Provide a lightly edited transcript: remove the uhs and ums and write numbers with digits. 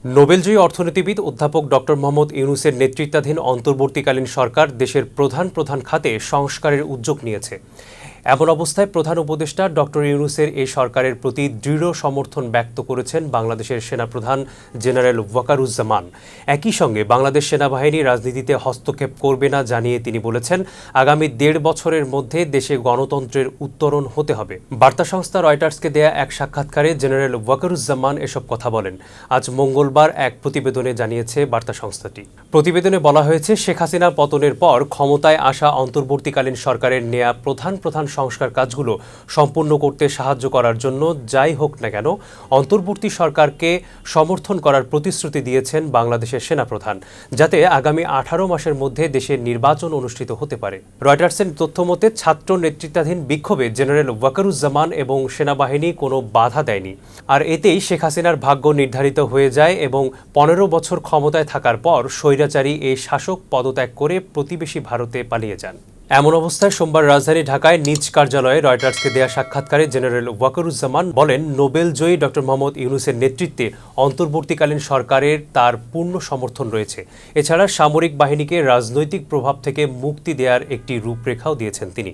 নোবেলজয়ী অর্থনীতিবিদ অধ্যাপক ডক্টর মোহাম্মদ ইউনূসের নেতৃত্বাধীন অন্তর্বর্তীকালীন সরকার দেশের প্রধান প্রধান খাতে সংস্কারের উদ্যোগ নিয়েছে। এমন অবস্থায় প্রধান উপদেষ্টা ডক্টর ইউনূসের এই সরকারের প্রতি দৃঢ় সমর্থন ব্যক্ত করেছেন বাংলাদেশের সেনাপ্রধান জেনারেল ওয়াকারুজ্জামান। একই সঙ্গে বাংলাদেশ সেনাবাহিনী রাজনীতিতে হস্তক্ষেপ করবে না জানিয়ে তিনি বলেছেন, আগামী ১.৫ বছরের মধ্যে দেশে গণতন্ত্রের উত্তরণ হতে হবে। বার্তা সংস্থা রয়টার্সকে দেয়া এক সাক্ষাৎকারে জেনারেল ওয়াকারুজ্জামান এসব কথা বলেন। আজ মঙ্গলবার এক প্রতিবেদনে জানিয়েছে বার্তা সংস্থাটি। প্রতিবেদনে বলা হয়েছে, শেখ হাসিনার পতনের পর ক্ষমতায় আসা অন্তর্বর্তীকালীন সরকারের নেয়া প্রধান প্রধান সংস্কার কাজগুলো সম্পূর্ণ করতে সাহায্য করার জন্য যাই হোক না কেন অন্তর্বর্তী সরকারকে সমর্থন করার প্রতিশ্রুতি দিয়েছেন বাংলাদেশের সেনাপ্রধান, যাতে আগামী ১৮ মাসের মধ্যে দেশের নির্বাচন অনুষ্ঠিত হতে পারে। রয়টার্সের তথ্যমতে ছাত্র নেতৃত্বাধীন বিক্ষোভে জেনারেল ওয়াকারুজ্জামান এবং সেনাবাহিনী কোনো বাধা দেয়নি। আর এতেই শেখ হাসিনার ভাগ্য নির্ধারিত হয়ে যায় এবং ১৫ বছর ক্ষমতায় থাকার পর স্বৈরাচারী এই শাসক পদত্যাগ করে প্রতিবেশী ভারতে পালিয়ে যান। এমন অবস্থায় সোমবার রাজধানী ঢাকায় নিজ কার্যালয়ে রয়টার্সকে দেয়া সাক্ষাৎকারে জেনারেল ওয়াকারুজ্জামান বলেন, নোবেলজয়ী ডক্টর মোহাম্মদ ইউনূসের নেতৃত্বে অন্তর্বর্তীকালীন সরকারের তার পূর্ণ সমর্থন রয়েছে। এছাড়া সামরিক বাহিনীকে রাজনৈতিক প্রভাব থেকে মুক্তি দেওয়ার একটি রূপরেখাও দিয়েছেন তিনি।